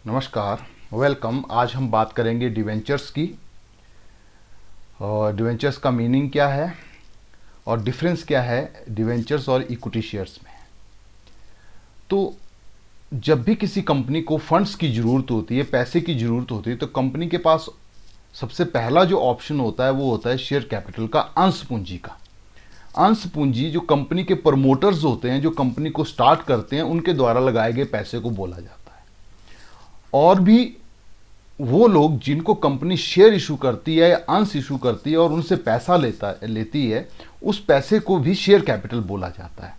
नमस्कार, वेलकम। आज हम बात करेंगे डिवेंचर्स की। और डिवेंचर्स का मीनिंग क्या है और डिफरेंस क्या है डिवेंचर्स और इक्विटी शेयर्स में। तो जब भी किसी कंपनी को फंड्स की ज़रूरत होती है, पैसे की ज़रूरत होती है, तो कंपनी के पास सबसे पहला जो ऑप्शन होता है वो होता है शेयर कैपिटल का, अंश पूंजी का। अंश पूंजी जो कंपनी के प्रमोटर्स होते हैं, जो कंपनी को स्टार्ट करते हैं, उनके द्वारा लगाए गए पैसे को बोला जाता है। और भी वो लोग जिनको कंपनी शेयर इशू करती है या अंश इशू करती है और उनसे पैसा लेती है, उस पैसे को भी शेयर कैपिटल बोला जाता है।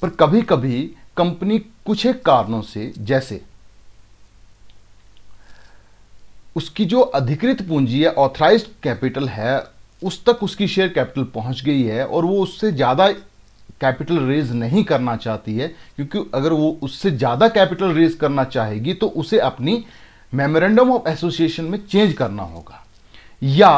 पर कभी कभी कंपनी कुछ एक कारणों से, जैसे उसकी जो अधिकृत पूंजी है, ऑथराइज्ड कैपिटल है, उस तक उसकी शेयर कैपिटल पहुंच गई है और वो उससे ज़्यादा कैपिटल रेज नहीं करना चाहती है, क्योंकि अगर वो उससे ज़्यादा कैपिटल रेज करना चाहेगी तो उसे अपनी मेमोरेंडम ऑफ एसोसिएशन में चेंज करना होगा। या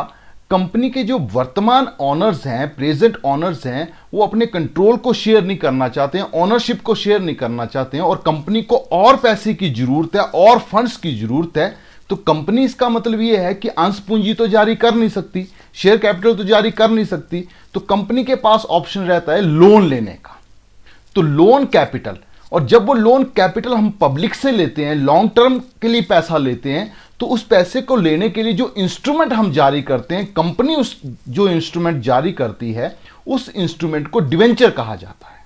कंपनी के जो वर्तमान ऑनर्स हैं, प्रेजेंट ऑनर्स हैं, वो अपने कंट्रोल को शेयर नहीं करना चाहते हैं, ऑनरशिप को शेयर नहीं करना चाहते हैं और कंपनी को और पैसे की जरूरत है और फंड्स की जरूरत है। तो कंपनी, इसका मतलब ये है कि अंश पूंजी तो जारी कर नहीं सकती, शेयर कैपिटल तो जारी कर नहीं सकती, तो कंपनी के पास ऑप्शन रहता है लोन लेने का। तो लोन कैपिटल, और जब वो लोन कैपिटल हम पब्लिक से लेते हैं, लॉन्ग टर्म के लिए पैसा लेते हैं, तो उस पैसे को लेने के लिए जो इंस्ट्रूमेंट हम जारी करते हैं, कंपनी उस जो इंस्ट्रूमेंट जारी करती है, उस इंस्ट्रूमेंट को डिवेंचर कहा जाता है।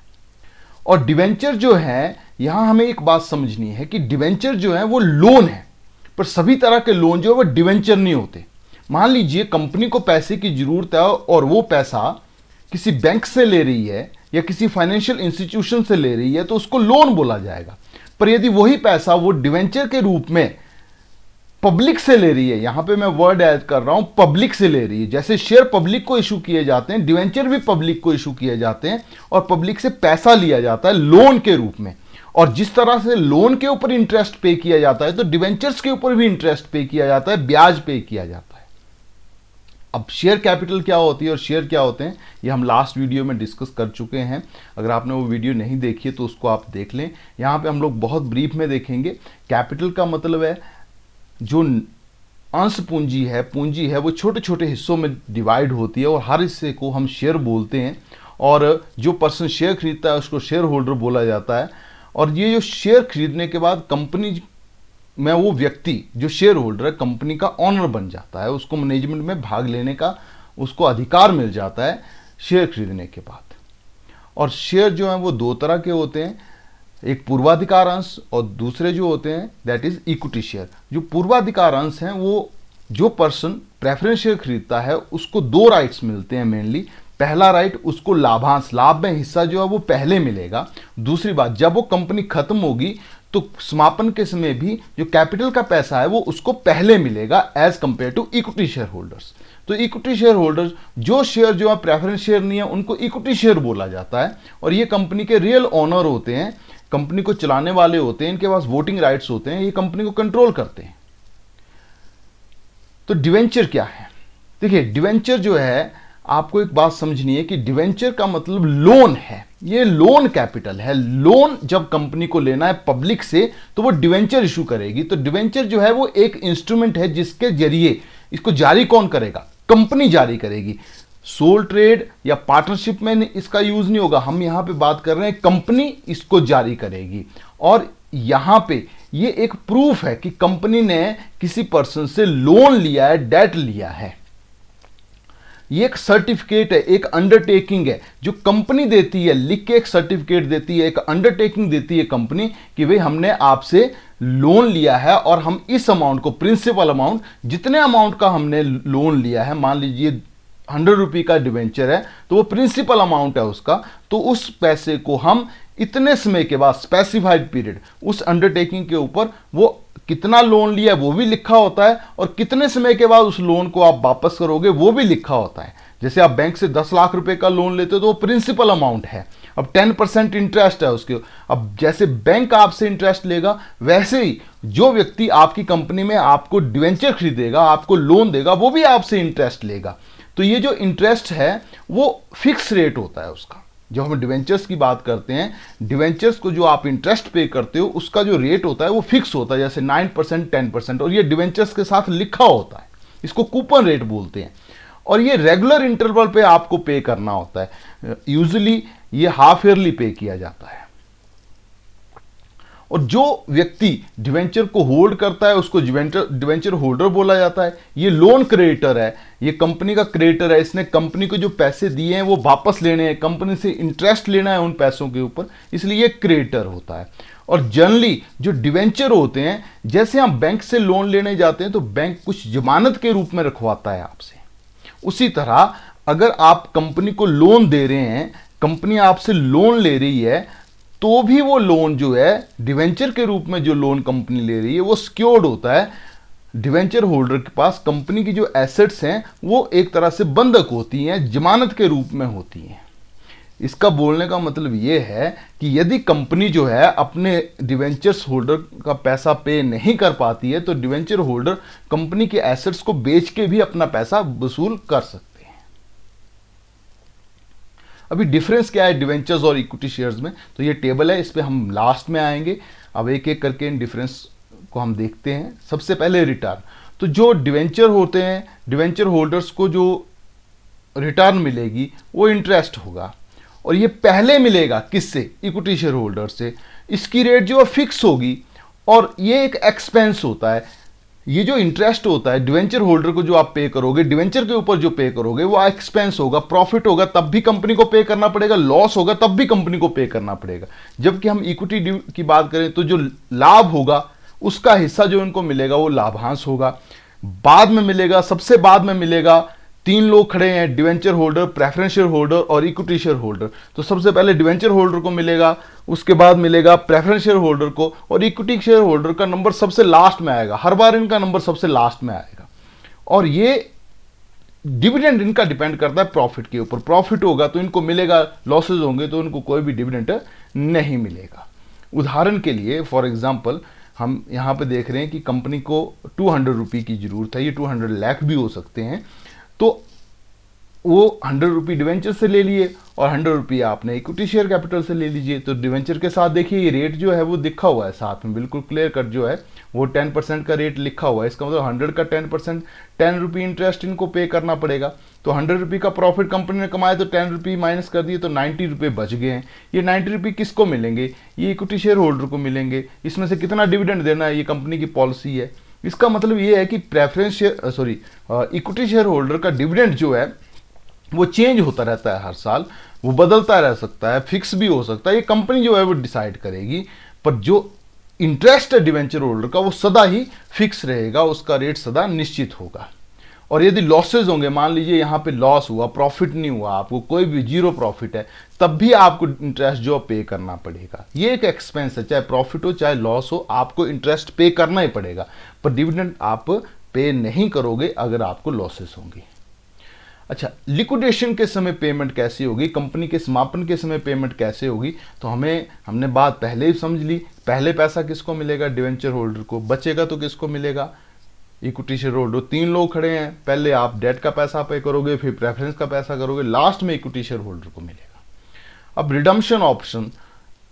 और डिवेंचर जो है, यहां हमें एक बात समझनी है कि डिवेंचर जो है वो लोन है, पर सभी तरह के लोन जो है वो डिवेंचर नहीं होते। मान लीजिए कंपनी को पैसे की जरूरत है और वो पैसा किसी बैंक से ले रही है या किसी फाइनेंशियल इंस्टीट्यूशन से ले रही है, तो उसको लोन बोला जाएगा। पर यदि वही पैसा वो डिवेंचर के रूप में पब्लिक से ले रही है, यहां पे मैं वर्ड ऐड कर रहा हूं, पब्लिक से ले रही है, जैसे शेयर पब्लिक को इशू किए जाते हैं, डिवेंचर भी पब्लिक को इशू किए जाते हैं और पब्लिक से पैसा लिया जाता है लोन के रूप में। और जिस तरह से लोन के ऊपर इंटरेस्ट पे किया जाता है, तो डिवेंचर्स के ऊपर भी इंटरेस्ट पे किया जाता है, ब्याज पे किया जाता है। अब शेयर कैपिटल क्या होती है और शेयर क्या होते हैं, ये हम लास्ट वीडियो में डिस्कस कर चुके हैं। अगर आपने वो वीडियो नहीं देखी है तो उसको आप देख लें। यहाँ पे हम लोग बहुत ब्रीफ में देखेंगे। कैपिटल का मतलब है जो अंश पूंजी है वो छोटे छोटे हिस्सों में डिवाइड होती है और हर हिस्से को हम शेयर बोलते हैं, और जो पर्सन शेयर खरीदता है उसको शेयर होल्डर बोला जाता है। और ये जो शेयर खरीदने के बाद कंपनी में वो व्यक्ति जो शेयर होल्डर है कंपनी का ऑनर बन जाता है, उसको मैनेजमेंट में भाग लेने का उसको अधिकार मिल जाता है शेयर खरीदने के बाद। और शेयर जो हैं वो दो तरह के होते हैं, एक पूर्वाधिकार अंश और दूसरे जो होते हैं दैट इज इक्विटी शेयर। जो पूर्वाधिकार अंश हैं, वो जो पर्सन प्रेफरेंस शेयर खरीदता है उसको दो राइट्स मिलते हैं मेनली। पहला राइट, उसको लाभांश, लाभ में हिस्सा जो है वो पहले मिलेगा। दूसरी बात, जब वो कंपनी खत्म होगी तो समापन के समय भी जो कैपिटल का पैसा है वो उसको पहले मिलेगा as compare to equity shareholders. तो इक्विटी शेयर होल्डर्स, जो शेयर जो है प्रेफरेंस शेयर नहीं है, उनको इक्विटी शेयर बोला जाता है और ये कंपनी के रियल ओनर होते हैं, कंपनी को चलाने वाले होते हैं, इनके पास वोटिंग राइट्स होते हैं, ये कंपनी को कंट्रोल करते हैं। तो डिवेंचर क्या है? देखिए, डिवेंचर जो है, आपको एक बात समझनी है कि डिवेंचर का मतलब लोन है। ये लोन कैपिटल है। लोन जब कंपनी को लेना है पब्लिक से तो वो डिवेंचर इशू करेगी। तो डिवेंचर जो है वो एक इंस्ट्रूमेंट है जिसके जरिए, इसको जारी कौन करेगा? कंपनी जारी करेगी। सोल ट्रेड या पार्टनरशिप में इसका यूज नहीं होगा। हम यहां पे बात कर रहे हैं कंपनी इसको जारी करेगी। और यहां पे ये एक प्रूफ है कि कंपनी ने किसी पर्सन से लोन लिया है, डेट लिया है। ये एक सर्टिफिकेट है, एक अंडरटेकिंग है जो कंपनी देती है, लिख के एक सर्टिफिकेट देती है, एक अंडरटेकिंग देती है कंपनी कि भाई हमने आपसे लोन लिया है और हम इस अमाउंट को, प्रिंसिपल अमाउंट, जितने अमाउंट का हमने लोन लिया है, मान लीजिए 100 रुपये का डिवेंचर है तो वो प्रिंसिपल अमाउंट है उसका, तो उस पैसे को हम इतने समय के बाद, स्पेसिफाइड पीरियड, उस अंडरटेकिंग के ऊपर वो कितना लोन लिया वो भी लिखा होता है और कितने समय के बाद उस लोन को आप वापस करोगे वो भी लिखा होता है। जैसे आप बैंक से 10 लाख रुपए का लोन लेते हो तो वो प्रिंसिपल अमाउंट है, अब 10% इंटरेस्ट है उसके। अब जैसे बैंक आपसे इंटरेस्ट लेगा, वैसे ही जो व्यक्ति आपकी कंपनी में आपको डिवेंचर खरीदेगा, आपको लोन देगा, वो भी आपसे इंटरेस्ट लेगा। तो ये जो इंटरेस्ट है वो फिक्स रेट होता है उसका, जब हम डिवेंचर्स की बात करते हैं, डिवेंचर्स को जो आप इंटरेस्ट पे करते हो उसका जो रेट होता है वो फिक्स होता है, जैसे 9%, 10%, और ये डिवेंचर्स के साथ लिखा होता है, इसको कूपन रेट बोलते हैं, और ये रेगुलर इंटरवल पे आपको पे करना होता है। यूजुअली ये हाफ ईयरली पे किया जाता है। और जो व्यक्ति डिवेंचर को होल्ड करता है उसको डिवेंचर होल्डर बोला जाता है। ये लोन क्रेडिटर है, ये कंपनी का क्रेडिटर है, इसने कंपनी को जो पैसे दिए हैं वो वापस लेने हैं, कंपनी से इंटरेस्ट लेना है उन पैसों के ऊपर, इसलिए ये क्रेडिटर होता है। और जनरली जो डिवेंचर होते हैं, जैसे हम बैंक से लोन लेने जाते हैं तो बैंक कुछ जमानत के रूप में रखवाता है आपसे, उसी तरह अगर आप कंपनी को लोन दे रहे हैं, कंपनी आपसे लोन ले रही है, तो भी वो लोन जो है डिवेंचर के रूप में जो लोन कंपनी ले रही है वो सिक्योर्ड होता है। डिवेंचर होल्डर के पास कंपनी की जो एसेट्स हैं वो एक तरह से बंधक होती हैं, जमानत के रूप में होती हैं। इसका बोलने का मतलब ये है कि यदि कंपनी जो है अपने डिवेंचर्स होल्डर का पैसा पे नहीं कर पाती है तो डिवेंचर होल्डर कंपनी के एसेट्स को बेच के भी अपना पैसा वसूल कर सकते हैं। अभी डिफरेंस क्या है डिवेंचर्स और इक्विटी शेयर्स में, तो ये टेबल है, इस पे हम लास्ट में आएंगे। अब एक एक करके इन डिफरेंस को हम देखते हैं। सबसे पहले रिटर्न, तो जो डिवेंचर होते हैं, डिवेंचर होल्डर्स को जो रिटर्न मिलेगी वो इंटरेस्ट होगा, और ये पहले मिलेगा किससे? इक्विटी शेयर होल्डर से। इसकी रेट जो है फिक्स होगी, और ये एक एक्सपेंस होता है। ये जो इंटरेस्ट होता है डिवेंचर होल्डर को जो आप पे करोगे, डिवेंचर के ऊपर जो पे करोगे वो एक्सपेंस होगा। प्रॉफिट होगा तब भी कंपनी को पे करना पड़ेगा, लॉस होगा तब भी कंपनी को पे करना पड़ेगा। जबकि हम इक्विटी की बात करें तो जो लाभ होगा उसका हिस्सा जो इनको मिलेगा वो लाभांश होगा, बाद में मिलेगा, सबसे बाद में मिलेगा। तीन लोग खड़े हैं, debenture holder, preference share holder और इक्विटी शेयर होल्डर। तो सबसे पहले डिवेंचर होल्डर को मिलेगा, उसके बाद मिलेगा प्रेफरेंस शेयर होल्डर को, और इक्विटी शेयर होल्डर का नंबर सबसे लास्ट में आएगा। हर बार इनका नंबर सबसे लास्ट में आएगा, और ये डिविडेंड इनका डिपेंड करता है प्रॉफिट के ऊपर। प्रॉफिट होगा तो इनको मिलेगा, लॉसेज होंगे तो इनको कोई भी डिविडेंड नहीं मिलेगा। उदाहरण के लिए फॉर एग्जाम्पल हम यहाँ पे देख रहे हैं कि कंपनी को 200 रुपये की जरूरत है, ये 200 लाख भी हो सकते हैं, तो वो 100 रुपये डिवेंचर से ले लिए और 100 रुपये आपने इक्विटी शेयर कैपिटल से ले लीजिए। तो डिवेंचर के साथ देखिए ये रेट जो है वो लिखा हुआ है साथ में, बिल्कुल क्लियर कट जो है वो 10% का रेट लिखा हुआ है। इसका मतलब 100 का 10%, 10 रुपये इंटरेस्ट इनको पे करना पड़ेगा। तो 100 रुपये का प्रॉफिट कंपनी ने कमाया तो 10 रुपये माइनस कर दिए तो 90 रुपये बच गए हैं। ये 90 रुपये किसको मिलेंगे? ये इक्विटी शेयर होल्डर को मिलेंगे। इसमें से कितना डिविडेंड देना है ये कंपनी की पॉलिसी है। इसका मतलब ये है कि preference share equity share holder का डिविडेंड जो है वो चेंज होता रहता है हर साल, वो बदलता रह सकता है, फिक्स भी हो सकता है, ये कंपनी जो है वो डिसाइड करेगी। पर जो इंटरेस्ट है डिवेंचर होल्डर का वो सदा ही फिक्स रहेगा, उसका रेट सदा निश्चित होगा। और यदि लॉसेज होंगे, मान लीजिए यहाँ पे लॉस हुआ, प्रॉफिट नहीं हुआ, आपको कोई भी जीरो प्रॉफिट है, तब भी आपको इंटरेस्ट जो पे करना पड़ेगा। ये एक एक्सपेंस है, चाहे प्रॉफिट हो चाहे लॉस हो, आपको इंटरेस्ट पे करना ही पड़ेगा। पर डिविडेंड आप पे नहीं करोगे अगर आपको लॉसेस होंगे। अच्छा, लिक्विडेशन के समय पेमेंट कैसी होगी, कंपनी के समापन के समय पेमेंट कैसे होगी? तो हमने बात पहले ही समझ ली। पहले पैसा किसको मिलेगा? डिवेंचर होल्डर को। बचेगा तो किसको मिलेगा? Equity share holder. तीन लोग खड़े हैं, पहले आप डेट का पैसा पे करोगे, फिर प्रेफरेंस का पैसा करोगे, लास्ट में इक्विटी शेयर होल्डर को मिलेगा। अब रिडम्पशन ऑप्शन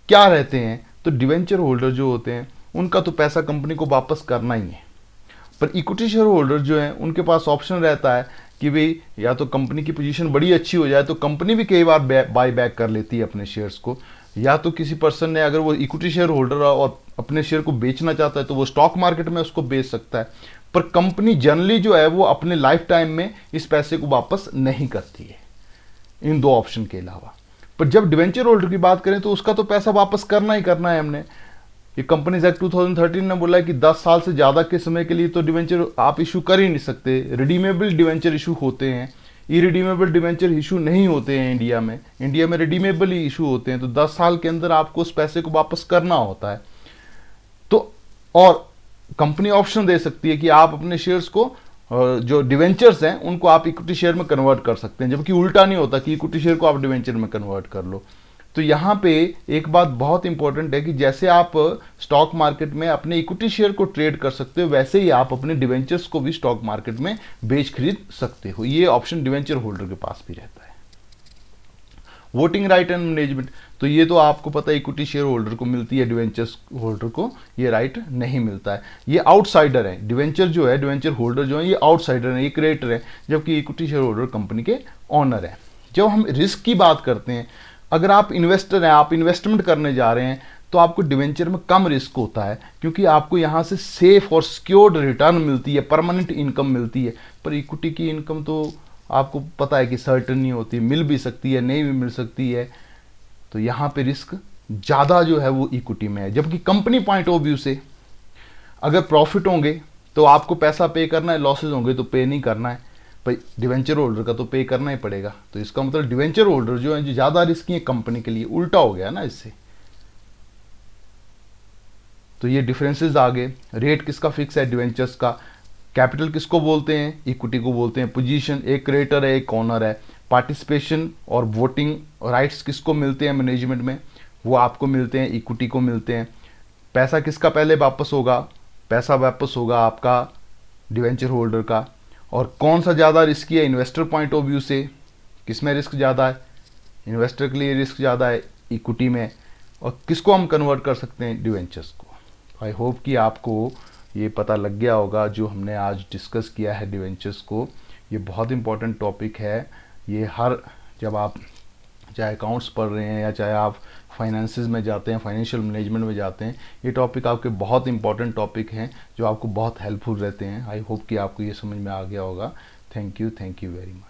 क्या रहते हैं? तो डिवेंचर होल्डर जो होते हैं उनका तो पैसा कंपनी को वापस करना ही है, पर इक्विटी शेयर होल्डर जो है उनके पास ऑप्शन रहता है कि भाई या तो कंपनी की पोजीशन बड़ी अच्छी हो जाए तो कंपनी भी कई बार बाई बैक कर लेती है अपने शेयर्स को, या तो किसी पर्सन ने अगर वो इक्विटी शेयर होल्डर और अपने शेयर को बेचना चाहता है तो वो स्टॉक मार्केट में उसको बेच सकता है। पर कंपनी जनरली जो है वो अपने लाइफ टाइम में इस पैसे को वापस नहीं करती है इन दो ऑप्शन के अलावा। पर जब डिवेंचर होल्डर की बात करें तो उसका तो पैसा वापस करना ही करना है। हमने ये कंपनीज एक्ट 2013 ने बोला है कि 10 साल से ज़्यादा के समय के लिए तो डिवेंचर आप इशू कर ही नहीं सकते। रिडीमेबल डिवेंचर इशू होते हैं, इरिडीमेबल डिवेंचर इशू नहीं होते हैं इंडिया में। इंडिया में रिडीमेबल ही इशू होते हैं, तो 10 साल के अंदर आपको उस पैसे को वापस करना होता है। तो और कंपनी ऑप्शन दे सकती है कि आप अपने शेयर्स को जो डिवेंचर्स हैं उनको आप इक्विटी शेयर में कन्वर्ट कर सकते हैं, जबकि उल्टा नहीं होता कि इक्विटी शेयर को आप डिवेंचर में कन्वर्ट कर लो। तो यहाँ पे एक बात बहुत इंपॉर्टेंट है कि जैसे आप स्टॉक मार्केट में अपने इक्विटी शेयर को ट्रेड कर सकते हो, वैसे ही आप अपने डिवेंचर्स को भी स्टॉक मार्केट में बेच खरीद सकते हो। ये ऑप्शन डिवेंचर होल्डर के पास भी रहता है। वोटिंग राइट एंड मैनेजमेंट, तो ये तो आपको पता है इक्विटी शेयर होल्डर को मिलती है, डिवेंचर्स होल्डर को ये राइट नहीं मिलता है। ये आउटसाइडर है, डिवेंचर जो है, डिवेंचर होल्डर जो है ये आउटसाइडर है, ये क्रिएटर है, जबकि इक्विटी शेयर होल्डर कंपनी के ऑनर है। जब हम रिस्क की बात करते हैं, अगर आप इन्वेस्टर हैं, आप इन्वेस्टमेंट करने जा रहे हैं, तो आपको डिवेंचर में कम रिस्क होता है, क्योंकि आपको यहाँ से सेफ और सिक्योर्ड रिटर्न मिलती है, परमानेंट इनकम मिलती है। पर इक्विटी की इनकम तो आपको पता है कि सर्टन नहीं होती, मिल भी सकती है, नहीं भी मिल सकती है। तो यहाँ पे रिस्क ज़्यादा जो है वो इक्विटी में है। जबकि कंपनी पॉइंट ऑफ व्यू से अगर प्रॉफिट होंगे तो आपको पैसा पे करना है, लॉसेज होंगे तो पे नहीं करना है, भाई डिवेंचर होल्डर का तो पे करना ही पड़ेगा। तो इसका मतलब डिवेंचर होल्डर जो है, जो ज़्यादा रिस्की है कंपनी के लिए, उल्टा हो गया ना इससे। तो ये डिफरेंसेस आ गए। रेट किसका फिक्स है, डिवेंचर्स का। कैपिटल किसको बोलते हैं, इक्विटी को बोलते हैं। पोजीशन, एक क्रिएटर है, एक ओनर है। पार्टिसिपेशन और वोटिंग राइट्स किसको मिलते हैं मैनेजमेंट में, वो आपको मिलते हैं, इक्विटी को मिलते हैं। पैसा किसका पहले वापस होगा, पैसा वापस होगा आपका डिवेंचर होल्डर का। और कौन सा ज़्यादा रिस्की है इन्वेस्टर पॉइंट ऑफ व्यू से, किस में रिस्क ज़्यादा है, इन्वेस्टर के लिए रिस्क ज़्यादा है इक्विटी में। और किसको हम कन्वर्ट कर सकते हैं, डिवेंचर्स को। आई होप कि आपको ये पता लग गया होगा जो हमने आज डिस्कस किया है डिवेंचर्स को। ये बहुत इंपॉर्टेंट टॉपिक है। ये जब आप चाहे अकाउंट्स पढ़ रहे हैं या चाहे आप फाइनेंसेस में जाते हैं, फाइनेंशियल मैनेजमेंट में जाते हैं, ये टॉपिक आपके बहुत इंपॉर्टेंट टॉपिक हैं जो आपको बहुत हेल्पफुल रहते हैं। आई होप कि आपको ये समझ में आ गया होगा। Thank you very much.